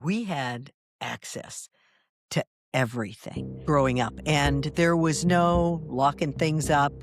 We had access to everything growing up, and there was no locking things up.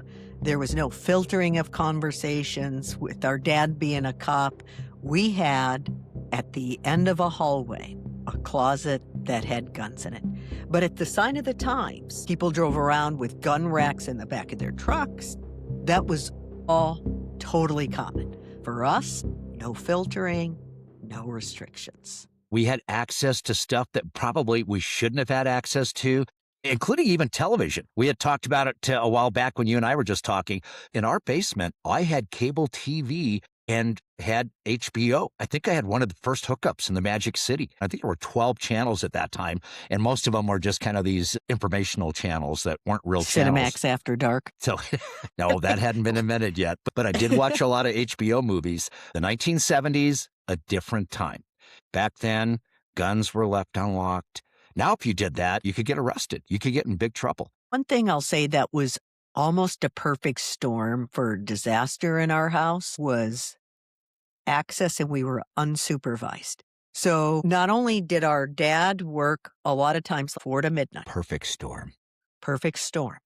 There was no filtering of conversations. With our dad being a cop, we had at the end of a hallway a closet that had guns in it. But at the sign of the times, people drove around with gun racks in the back of their trucks. That was all totally common. For us, no filtering, no restrictions. We had access to stuff that probably we shouldn't have had access to, including even television. We had talked about it a while back when you and I were just talking. In our basement, I had cable TV and had HBO. I think I had one of the first hookups in the Magic City. I think there were 12 channels at that time, and most of them were just kind of these informational channels that weren't real channels. Cinemax After Dark. So, no, that hadn't been invented yet. But I did watch a lot of HBO movies. The 1970s, a different time. Back then, guns were left unlocked. Now, if you did that, you could get arrested. You could get in big trouble. One thing I'll say that was almost a perfect storm for disaster in our house was access, and we were unsupervised. So not only did our dad work a lot of times 4 to midnight. Perfect storm. Perfect storm.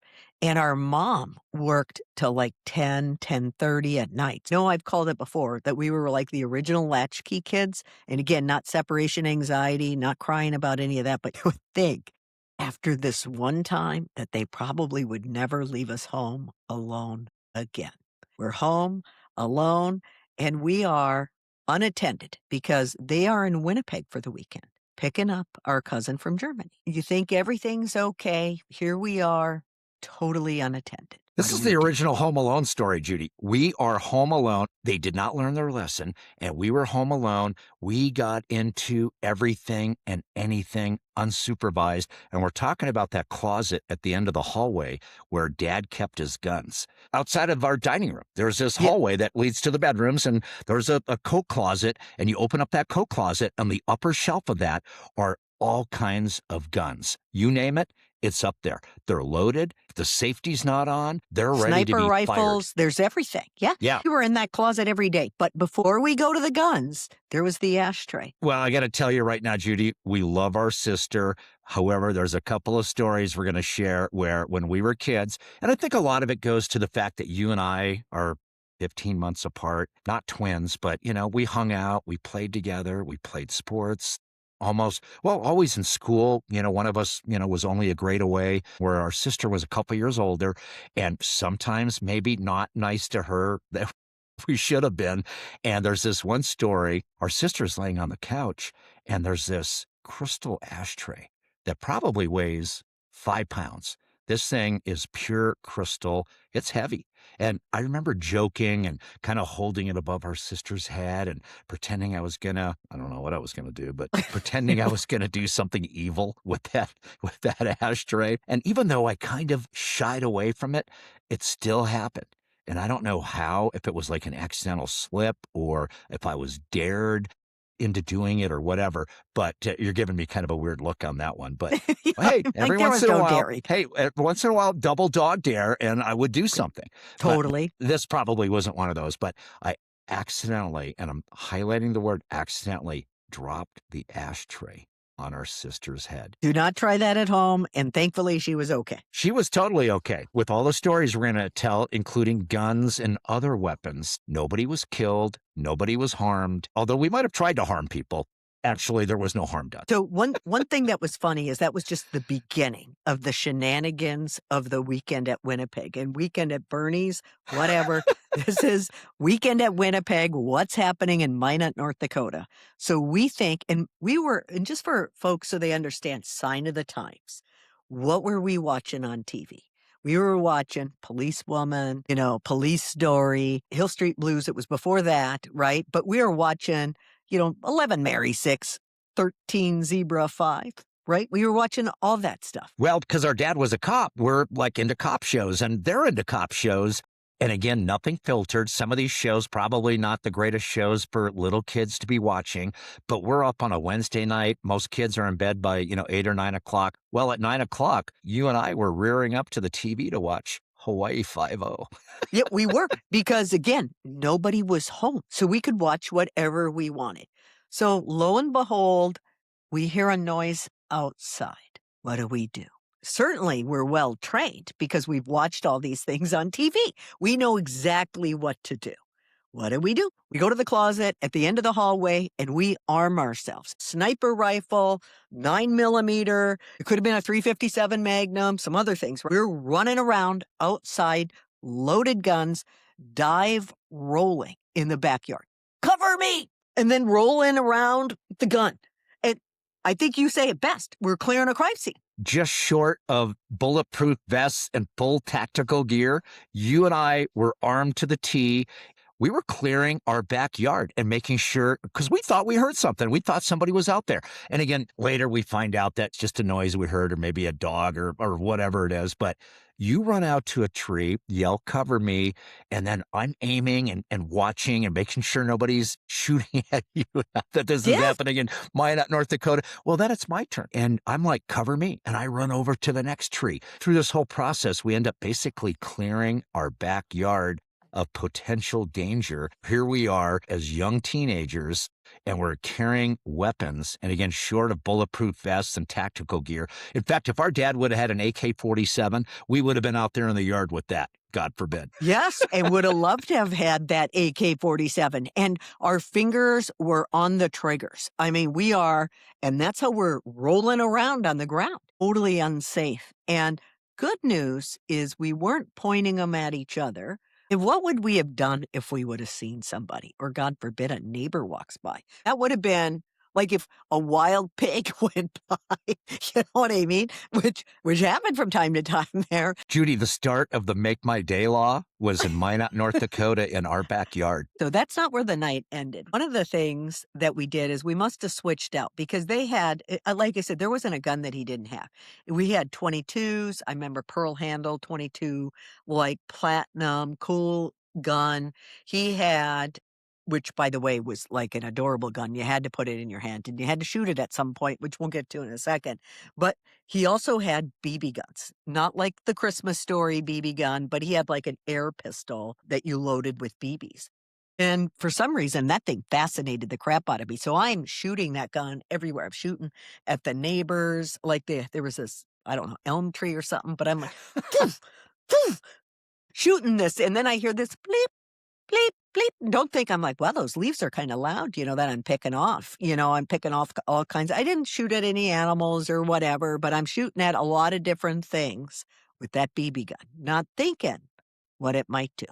And our mom worked till like 10, 10:30 at night. No, I've called it before that we were like the original latchkey kids. And again, not separation anxiety, not crying about any of that, but you would think after this one time that they probably would never leave us home alone again. We're home alone, and we are unattended because they are in Winnipeg for the weekend, picking up our cousin from Germany. You think everything's okay. Here we are, totally unattended. This is the original Home Alone story, Judy. We are home alone. They did not learn their lesson, and we were home alone. We got into everything and anything unsupervised, and we're talking about that closet at the end of the hallway where Dad kept his guns. Outside of our dining room, there's this hallway that leads to the bedrooms, and there's a coat closet, and you open up that coat closet, and the upper shelf of that are all kinds of guns. You name it, it's up there. They're loaded. If the safety's not on, they're ready to be Sniper rifles, fired. there's everything. Yeah. We were in that closet every day. But before we go to the guns, there was the ashtray. Well, I got to tell you right now, Judy, we love our sister. However, there's a couple of stories we're going to share where when we were kids, and I think a lot of it goes to the fact that you and I are 15 months apart, not twins, but, we hung out, we played together, we played sports. Always in school, one of us, was only a grade away, where our sister was a couple years older, and sometimes maybe not nice to her that we should have been. And there's this one story, our sister's laying on the couch, and there's this crystal ashtray that probably weighs 5 pounds. This thing is pure crystal. It's heavy. And I remember joking and kind of holding it above our sister's head and pretending I don't know what I was gonna do, but pretending I was gonna do something evil with that ashtray. And even though I kind of shied away from it, it still happened. And I don't know how, if it was like an accidental slip or if I was dared into doing it or whatever, but you're giving me kind of a weird look on that one. But hey, every once in a while, double dog dare, and I would do something. Totally. But this probably wasn't one of those, but I accidentally, and I'm highlighting the word accidentally, dropped the ashtray on our sister's head. Do not try that at home, and thankfully she was okay. She was totally okay. With all the stories we're going to tell, including guns and other weapons, nobody was killed, nobody was harmed, although we might have tried to harm people. Actually, there was no harm done. So one thing that was funny is that was just the beginning of the shenanigans of the weekend at Winnipeg and weekend at Bernie's, whatever. This is weekend at Winnipeg. What's happening in Minot, North Dakota? So we think, and just for folks so they understand, sign of the times. What were we watching on TV? We were watching Policewoman, Police Story, Hill Street Blues. It was before that, right? But we were watching 11 Mary 6, 13 Zebra 5, right? We were watching all that stuff. Well, because our dad was a cop, we're like into cop shows, and they're into cop shows. And again, nothing filtered. Some of these shows, probably not the greatest shows for little kids to be watching, but we're up on a Wednesday night. Most kids are in bed by, 8 or 9 o'clock. Well, at 9 o'clock, you and I were rearing up to the TV to watch Hawaii Five-0. Yeah, we were. Because again, nobody was home. So we could watch whatever we wanted. So lo and behold, We hear a noise outside. What do we do? Certainly, we're well trained because we've watched all these things on TV. We know exactly what to do. What do? We go to the closet at the end of the hallway and we arm ourselves. Sniper rifle, 9 millimeter. It could have been a 357 Magnum, some other things. We're running around outside, loaded guns, dive rolling in the backyard. Cover me! And then rolling around the gun. And I think you say it best. We're clearing a crime scene. Just short of bulletproof vests and full tactical gear, you and I were armed to the T. We were clearing our backyard and making sure, because we thought we heard something. We thought somebody was out there. And again, later we find out that's just a noise we heard, or maybe a dog or whatever it is. But you run out to a tree, yell, cover me. And then I'm aiming and watching and making sure nobody's shooting at you, that this is Yes. happening in Minot, North Dakota. Well, then it's my turn. And I'm like, cover me. And I run over to the next tree. Through this whole process, we end up basically clearing our backyard of potential danger. Here we are as young teenagers, and we're carrying weapons. And again, short of bulletproof vests and tactical gear. In fact, if our dad would have had an AK-47, we would have been out there in the yard with that. God forbid. Yes, and would have loved to have had that AK-47. And our fingers were on the triggers. I mean, we are, and that's how we're rolling around on the ground. Totally unsafe. And good news is we weren't pointing them at each other. And what would we have done if we would have seen somebody, or God forbid, a neighbor walks by? That would have been like if a wild pig went by, you know what I mean? Which happened from time to time there. Judy, the start of the Make My Day law was in Minot, North Dakota, in our backyard. So that's not where the night ended. One of the things that we did is we must have switched out because they had, like I said, there wasn't a gun that he didn't have. We had 22s. I remember Pearl Handle 22, like platinum, cool gun. He had, which by the way was like an adorable gun. You had to put it in your hand and you had to shoot it at some point, which we'll get to in a second. But he also had BB guns, not like the Christmas Story BB gun, but he had like an air pistol that you loaded with BBs. And for some reason, that thing fascinated the crap out of me. So I'm shooting that gun everywhere. I'm shooting at the neighbors. Like there was this, I don't know, elm tree or something, but I'm like, poof, poof, shooting this. And then I hear this bleep, bleep, bleep. Don't think I'm like, well, those leaves are kind of loud, that I'm picking off. I'm picking off all kinds. I didn't shoot at any animals or whatever, but I'm shooting at a lot of different things with that BB gun, not thinking what it might do.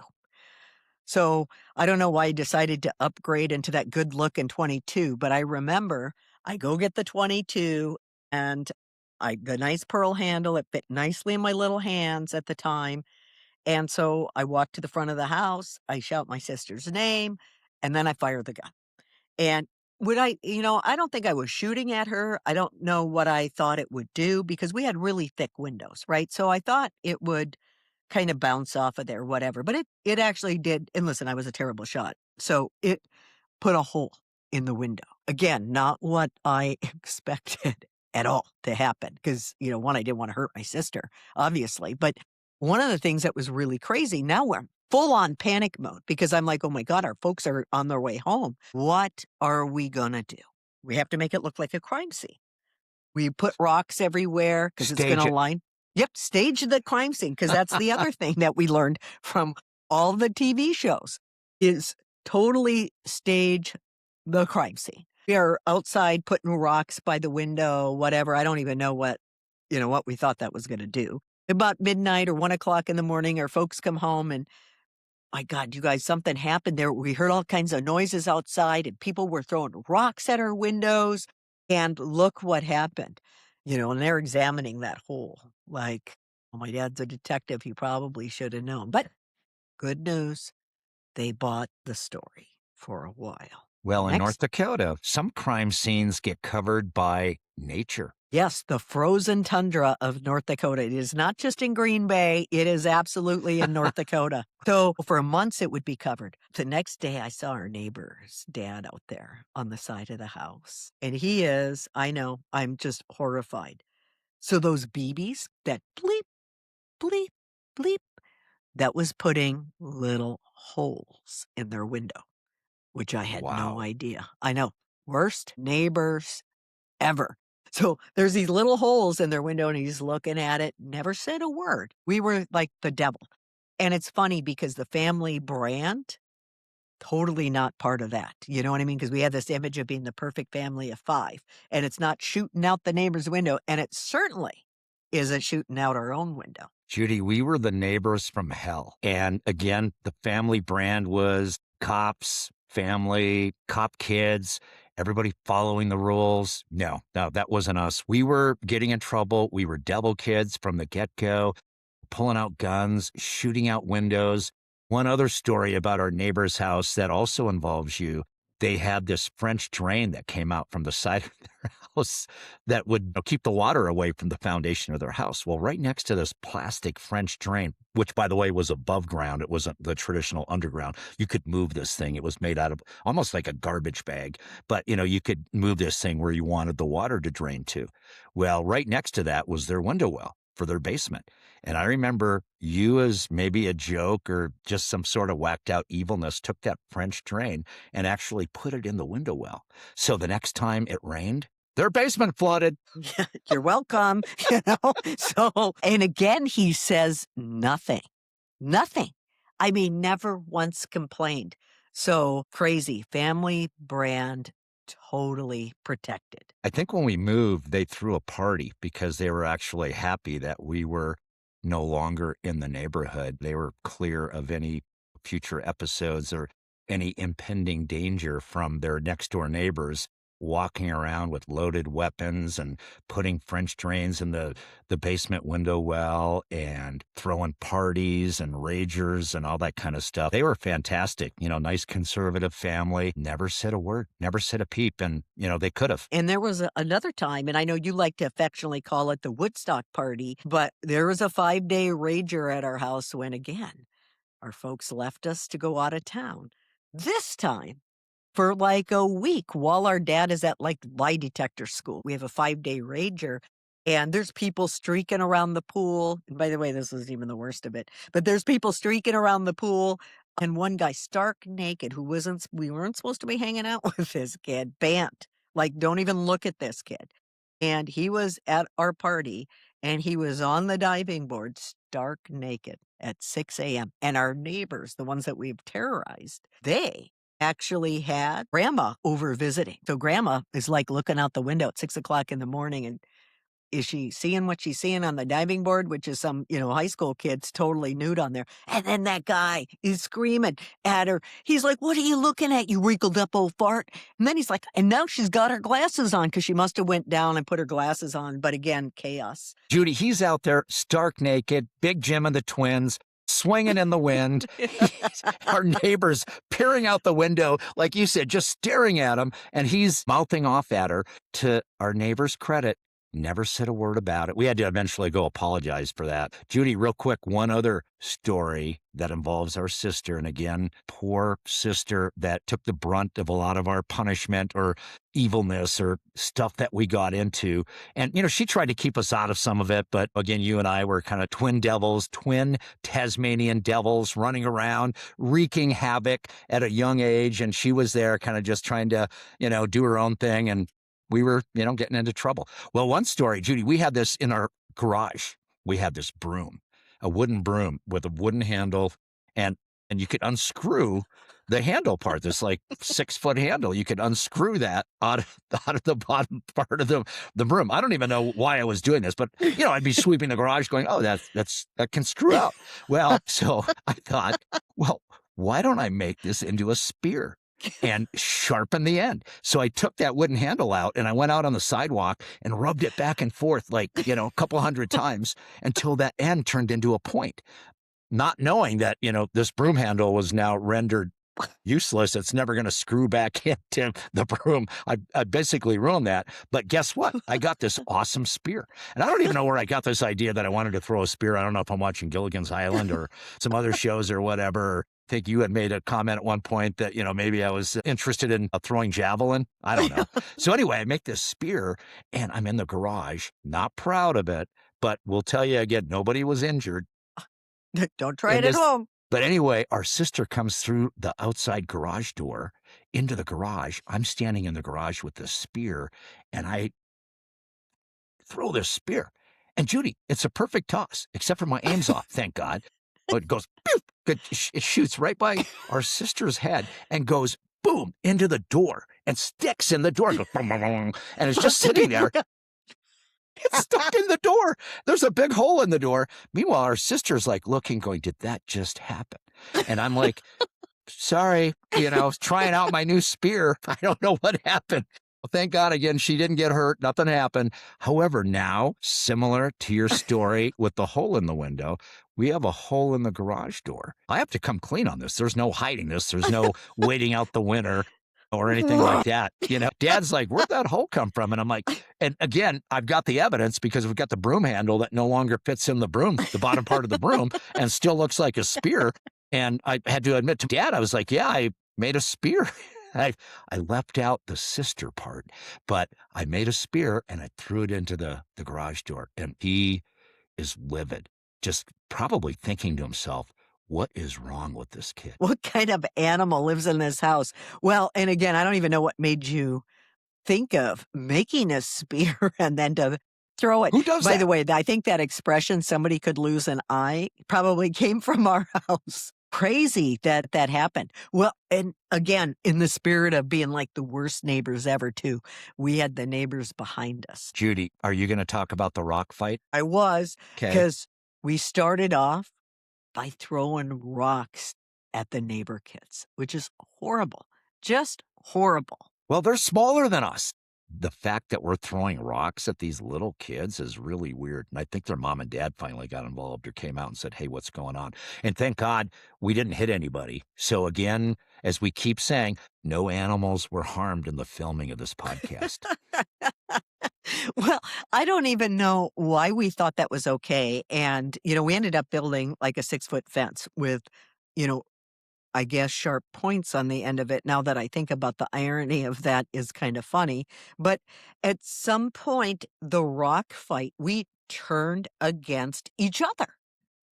So I don't know why I decided to upgrade into that good looking 22, but I remember I go get the 22 and the nice pearl handle. It fit nicely in my little hands at the time. And so I walk to the front of the house, I shout my sister's name, and then I fire the gun. And I don't think I was shooting at her. I don't know what I thought it would do because we had really thick windows, right? So I thought it would kind of bounce off of there, whatever. But it actually did. And listen, I was a terrible shot. So it put a hole in the window. Again, not what I expected at all to happen. Because, one, I didn't want to hurt my sister, obviously. But one of the things that was really crazy, now we're full on panic mode because I'm like, oh my God, our folks are on their way home. What are we going to do? We have to make it look like a crime scene. We put rocks everywhere because it's going Stage to it. line. Yep, stage the crime scene because that's the other thing that we learned from all the TV shows is totally stage the crime scene. We are outside putting rocks by the window, whatever. I don't even know what we thought that was going to do. About midnight or 1 o'clock in the morning, our folks come home and my God, you guys, something happened there. We heard all kinds of noises outside and people were throwing rocks at our windows. And look what happened, and they're examining that hole. Like, oh, my dad's a detective. He probably should have known. But good news, they bought the story for a while. Well, in North Next. Dakota, some crime scenes get covered by nature. Yes, the frozen tundra of North Dakota. It is not just in Green Bay. It is absolutely in North Dakota. So for months it would be covered. The next day I saw our neighbor's dad out there on the side of the house. And he is, I know, I'm just horrified. So those BBs that bleep, bleep, bleep, that was putting little holes in their window, which I had no Wow. idea. I know. Worst neighbors ever. So there's these little holes in their window, and he's looking at it, never said a word. We were like the devil. And it's funny because the family brand, totally not part of that. You know what I mean? Because we had this image of being the perfect family of 5, and it's not shooting out the neighbor's window, and it certainly isn't shooting out our own window. Judy, we were the neighbors from hell. And again, the family brand was cops, family, cop kids, everybody following the rules. No, that wasn't us. We were getting in trouble. We were devil kids from the get go, pulling out guns, shooting out windows. One other story about our neighbor's house that also involves you. They had this French drain that came out from the side of their house that would keep the water away from the foundation of their house. Well, right next to this plastic French drain, which by the way was above ground, it wasn't the traditional underground. You could move this thing. It was made out of almost like a garbage bag, but you could move this thing where you wanted the water to drain to. Well, right next to that was their window well for their basement. And I remember you, as maybe a joke or just some sort of whacked out evilness, took that French drain and actually put it in the window well. So the next time it rained, their basement flooded. Yeah, you're welcome, you know? So, and again, he says nothing, nothing. I mean, never once complained. So crazy. Family brand, totally protected. I think when we moved, they threw a party because they were actually happy that we were no longer in the neighborhood. They were clear of any future episodes or any impending danger from their next door neighbors walking around with loaded weapons and putting French drains in the basement window well and throwing parties and ragers and all that kind of stuff. They were fantastic, nice conservative family, never said a word, never said a peep. And, they could have. And there was another time, and I know you like to affectionately call it the Woodstock party, but there was a 5-day rager at our house when, again, our folks left us to go out of town. This time, for like a week while our dad is at like lie detector school. We have a 5-day rager, and there's people streaking around the pool. And by the way, this was even the worst of it, but there's people streaking around the pool. And one guy stark naked we weren't supposed to be hanging out with this kid, banned. Like, don't even look at this kid. And he was at our party, and he was on the diving board, stark naked at 6 a.m. And our neighbors, the ones that we've terrorized, they actually had grandma over visiting. So grandma is like looking out the window at 6 o'clock in the morning, and is she seeing what she's seeing on the diving board, which is some, high school kids totally nude on there. And then that guy is screaming at her. He's like, "What are you looking at, you wrinkled up old fart?" And then he's like, and now she's got her glasses on because she must have went down and put her glasses on. But again, chaos. Judy, he's out there stark naked, Big Jim and the twins, swinging in the wind. Our neighbors peering out the window, like you said, just staring at him. And he's mouthing off at her. To our neighbor's credit, never said a word about it. We had to eventually go apologize for that. Judy, real quick, one other story that involves our sister. And again, poor sister that took the brunt of a lot of our punishment or evilness or stuff that we got into. And, she tried to keep us out of some of it. But again, you and I were kind of twin devils, twin Tasmanian devils running around, wreaking havoc at a young age. And she was there kind of just trying to, do her own thing. And we were, getting into trouble. Well, one story, Judy, we had this in our garage. We had this broom, a wooden broom with a wooden handle, and you could unscrew the handle part, this like 6-foot handle. You could unscrew that out of the bottom part of the broom. I don't even know why I was doing this, but I'd be sweeping the garage going, "Oh, that can screw out." Well, so I thought, well, why don't I make this into a spear and sharpen the end? So I took that wooden handle out and I went out on the sidewalk and rubbed it back and forth like, a couple hundred times until that end turned into a point. Not knowing that, this broom handle was now rendered useless. It's never going to screw back into the broom. I basically ruined that. But guess what? I got this awesome spear. And I don't even know where I got this idea that I wanted to throw a spear. I don't know if I'm watching Gilligan's Island or some other shows or whatever. I think you had made a comment at one point that, maybe I was interested in throwing javelin. I don't know. So anyway, I make this spear and I'm in the garage, not proud of it, but we'll tell you again, nobody was injured. Don't try it at home. But anyway, our sister comes through the outside garage door into the garage. I'm standing in the garage with the spear, and I throw this spear. And Judy, it's a perfect toss, except for my aim's off, thank God. But it goes, pew! It shoots right by our sister's head and goes boom into the door and sticks in the door. It goes, "Bong, bong, bong," and it's just sitting there. It's stuck in the door. There's a big hole in the door. Meanwhile, our sister's like looking, going, did that just happen? And I'm like, sorry, trying out my new spear. I don't know what happened. Well, thank God again, she didn't get hurt. Nothing happened. However, now, similar to your story with the hole in the window, we have a hole in the garage door. I have to come clean on this. There's no hiding this. There's no waiting out the winter or anything like that. Dad's like, where'd that hole come from? And I'm like, and again, I've got the evidence because we've got the broom handle that no longer fits in the broom, the bottom part of the broom, and still looks like a spear. And I had to admit to Dad, I was like, yeah, I made a spear. I left out the sister part, but I made a spear and I threw it into the garage door. And he is livid, just probably thinking to himself, what is wrong with this kid? What kind of animal lives in this house? Well, and again, I don't even know what made you think of making a spear and then to throw it. Who does By the that? way, I think that expression, somebody could lose an eye, probably came from our house. Crazy that that happened. Well, and again, in the spirit of being like the worst neighbors ever, too, we had the neighbors behind us. Judy, are you going to talk about the rock fight? I was, Okay. because we started off by throwing rocks at the neighbor kids, which is horrible, just horrible. Well, they're smaller than us. The fact that we're throwing rocks at these little kids is really weird. And I think their mom and dad finally got involved or came out and said, hey, what's going on? And thank God we didn't hit anybody. So again, as we keep saying, no animals were harmed in the filming of this podcast. Well, I don't even know why we thought that was okay. And, we ended up building like a 6-foot fence with, you know, I guess sharp points on the end of it. Now that I think about the irony of that is kind of funny. But at some point, the rock fight, we turned against each other.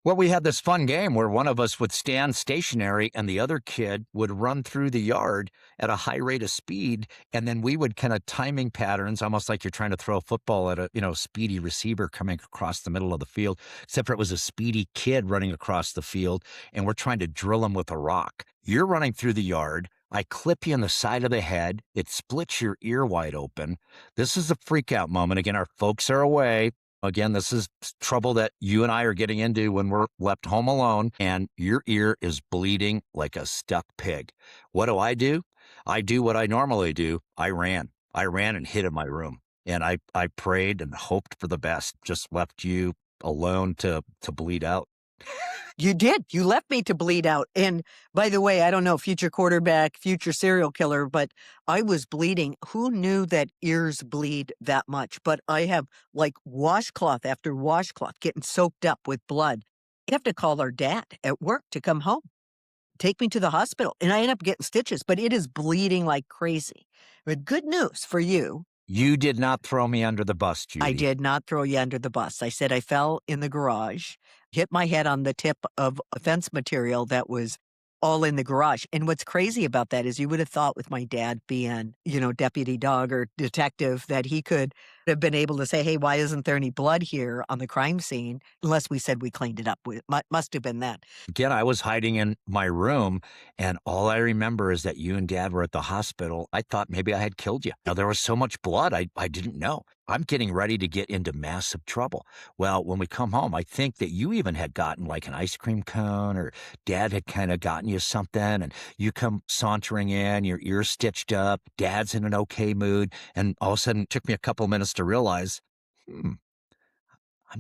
Well, we had this fun game where one of us would stand stationary and the other kid would run through the yard at a high rate of speed. And then we would kind of timing patterns, almost like you're trying to throw a football at a, speedy receiver coming across the middle of the field, except for it was a speedy kid running across the field and we're trying to drill him with a rock. You're running through the yard. I clip you in the side of the head. It splits your ear wide open. This is a freak out moment. Again, our folks are away. Again, this is trouble that you and I are getting into when we're left home alone and your ear is bleeding like a stuck pig. What do? I do what I normally do. I ran and hid in my room and I prayed and hoped for the best, just left you alone to bleed out. You did. You left me to bleed out. And by the way, I don't know, future quarterback, future serial killer, but I was bleeding. Who knew that ears bleed that much? But I have like washcloth after washcloth getting soaked up with blood. I have to call our dad at work to come home, take me to the hospital. And I end up getting stitches, but it is bleeding like crazy. But good news for you. You did not throw me under the bus, Judy. I did not throw you under the bus. I said I fell in the garage, hit my head on the tip of a fence material that was all in the garage. And what's crazy about that is you would have thought with my dad being, deputy dog or detective that he could have been able to say, hey, why isn't there any blood here on the crime scene? Unless we said we cleaned it up. Must have been that. Again, I was hiding in my room, and all I remember is that you and Dad were at the hospital. I thought maybe I had killed you. Now, there was so much blood, I didn't know. I'm getting ready to get into massive trouble. Well, when we come home, I think that you even had gotten like an ice cream cone or Dad had kind of gotten you something, and you come sauntering in, your ears stitched up, Dad's in an okay mood, and all of a sudden it took me a couple minutes to realize, I'm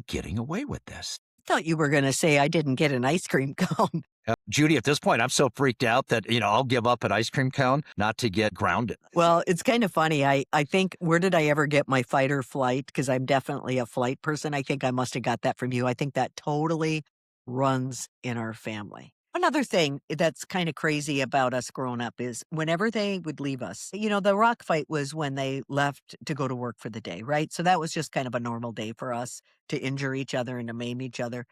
getting away with this. Thought you were going to say I didn't get an ice cream cone. Judy, at this point, I'm so freaked out that, I'll give up an ice cream cone not to get grounded. Well, it's kind of funny. I think, where did I ever get my fight or flight? Because I'm definitely a flight person. I think I must have got that from you. I think that totally runs in our family. Another thing that's kind of crazy about us growing up is whenever they would leave us, the rock fight was when they left to go to work for the day, right? So that was just kind of a normal day for us to injure each other and to maim each other.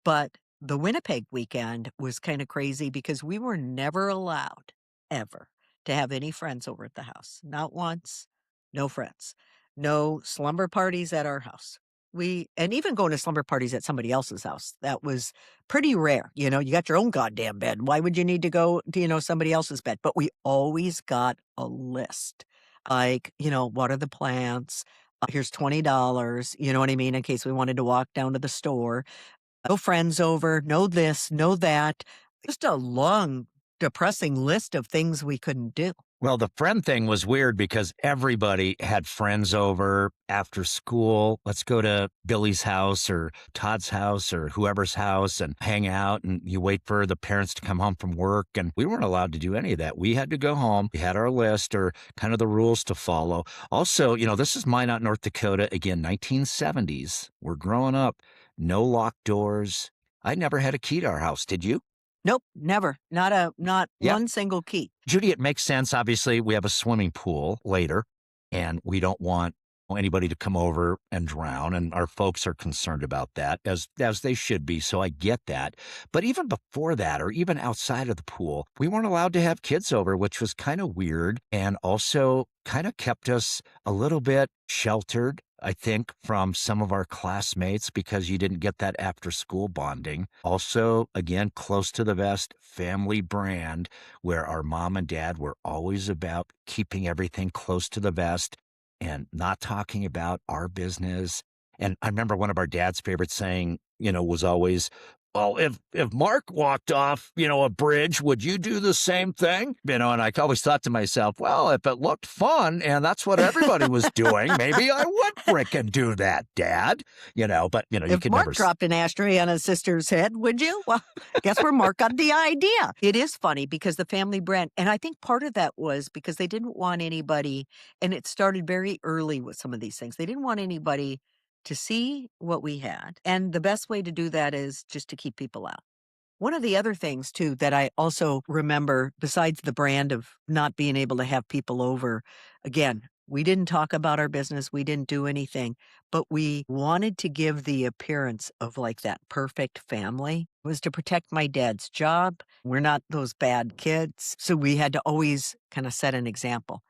But the Winnipeg weekend was kind of crazy because we were never allowed, ever, to have any friends over at the house. Not once, no friends. No slumber parties at our house. And even going to slumber parties at somebody else's house, that was pretty rare. You got your own goddamn bed. Why would you need to go to, somebody else's bed? But we always got a list. Like, what are the plants? Here's $20, you know what I mean, in case we wanted to walk down to the store. No friends over, no this, no that. Just a long, depressing list of things we couldn't do. Well, the friend thing was weird because everybody had friends over after school. Let's go to Billy's house or Todd's house or whoever's house and hang out. And you wait for the parents to come home from work. And we weren't allowed to do any of that. We had to go home. We had our list or kind of the rules to follow. Also, this is Minot, North Dakota. Again, 1970s. We're growing up. No locked doors. I never had a key to our house. Did you? Nope, never. Not Yeah. one single key. Judy, it makes sense. Obviously, we have a swimming pool later, and we don't want anybody to come over and drown, and our folks are concerned about that, as they should be, so I get that. But even before that, or even outside of the pool, we weren't allowed to have kids over, which was kind of weird, and also kind of kept us a little bit sheltered, I think, from some of our classmates because you didn't get that after-school bonding. Also, again, close to the vest, family brand, where our mom and dad were always about keeping everything close to the vest and not talking about our business. And I remember one of our dad's favorite saying, was always, well, if Mark walked off, a bridge, would you do the same thing? And I always thought to myself, well, if it looked fun and that's what everybody was doing, maybe I would frickin' do that, Dad. But you If could Mark never. dropped an ashtray on his sister's head, would you? Well, guess where Mark got the idea. It is funny because the family brand, and I think part of that was because they didn't want anybody, and it started very early with some of these things. They didn't want anybody to see what we had. And the best way to do that is just to keep people out. One of the other things, too, that I also remember, besides the brand of not being able to have people over, again, we didn't talk about our business. We didn't do anything, but we wanted to give the appearance of like that perfect family. It was to protect my dad's job. We're not those bad kids. So we had to always kind of set an example.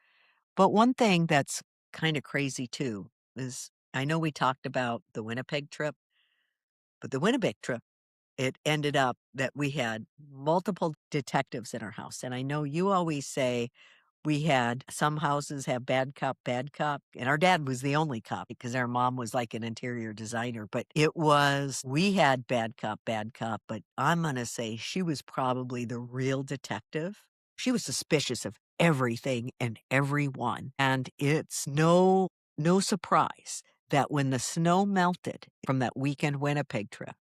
But one thing that's kind of crazy, too, is I know we talked about the Winnipeg trip, but the Winnipeg trip, it ended up that we had multiple detectives in our house. And I know you always say we had some houses have bad cop. And our dad was the only cop because our mom was like an interior designer. But we had bad cop. But I'm going to say she was probably the real detective. She was suspicious of everything and everyone. And it's no surprise that when the snow melted from that weekend Winnipeg trip,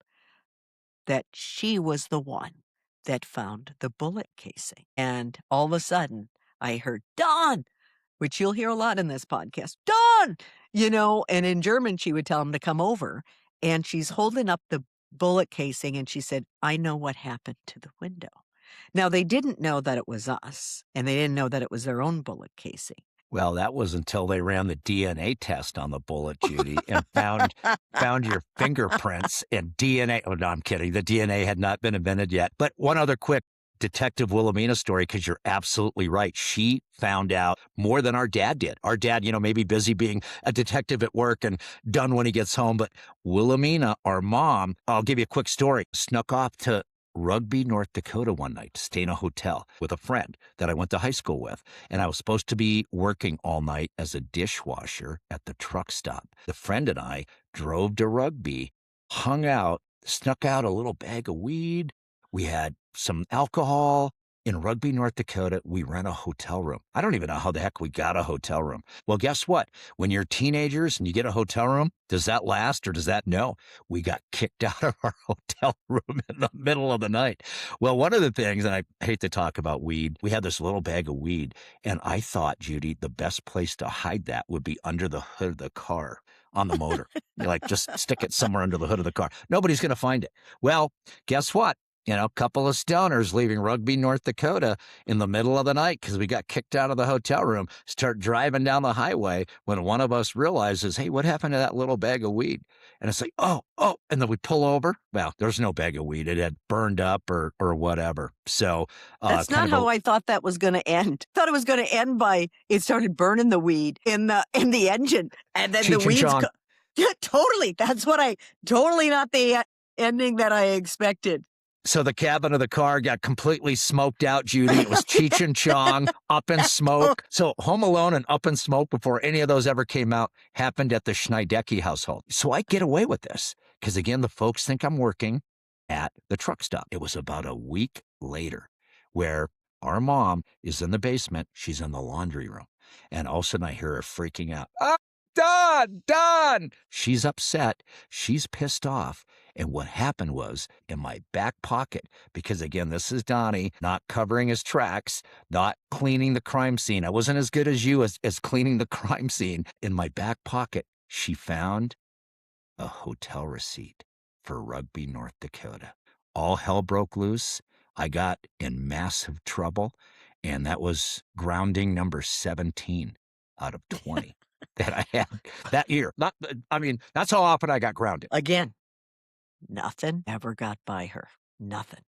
that she was the one that found the bullet casing. And all of a sudden, I heard, Don, which you'll hear a lot in this podcast, Don, and in German, she would tell him to come over. And she's holding up the bullet casing and she said, I know what happened to the window. Now, they didn't know that it was us, and they didn't know that it was their own bullet casing. Well, that was until they ran the DNA test on the bullet, Judy, and found your fingerprints and DNA. Oh, no, I'm kidding. The DNA had not been invented yet. But one other quick Detective Wilhelmina story, because you're absolutely right. She found out more than our dad did. Our dad, maybe busy being a detective at work and done when he gets home. But Wilhelmina, our mom, I'll give you a quick story, snuck off to Rugby, North Dakota one night to stay in a hotel with a friend that I went to high school with. And I was supposed to be working all night as a dishwasher at the truck stop. The friend and I drove to Rugby, hung out, snuck out a little bag of weed. We had some alcohol. In Rugby, North Dakota, we rent a hotel room. I don't even know how the heck we got a hotel room. Well, guess what? When you're teenagers and you get a hotel room, does that last or does that? No. We got kicked out of our hotel room in the middle of the night. Well, one of the things, and I hate to talk about weed, we had this little bag of weed, and I thought, Judy, the best place to hide that would be under the hood of the car on the motor. Just stick it somewhere under the hood of the car. Nobody's going to find it. Well, guess what? A couple of stoners leaving Rugby, North Dakota in the middle of the night because we got kicked out of the hotel room, start driving down the highway when one of us realizes, hey, what happened to that little bag of weed? And it's like, oh, oh. And then we pull over. Well, there's no bag of weed. It had burned up or whatever. So That's kind not of a how I thought that was gonna end. Thought it was gonna end by it started burning the weed in the engine, and then the Cheech and weeds Chong. Yeah, totally. That's what I totally not the ending that I expected. So the cabin of the car got completely smoked out, Judy. It was Cheech and Chong, Up in Oh, Smoke. So Home Alone and Up in Smoke, before any of those ever came out, happened at the Schneidecke household. So I get away with this because, again, the folks think I'm working at the truck stop. It was about a week later where our mom is in the basement. She's in the laundry room. And all of a sudden I hear her freaking out. Ah, Don! She's upset. She's pissed off. And what happened was in my back pocket, because again, this is Donnie not covering his tracks, not cleaning the crime scene. I wasn't as good as you as cleaning the crime scene. In my back pocket, she found a hotel receipt for Rugby, North Dakota. All hell broke loose. I got in massive trouble. And that was grounding number 17 out of 20 that I had that year. That's how often I got grounded. again, nothing ever got by her. Nothing.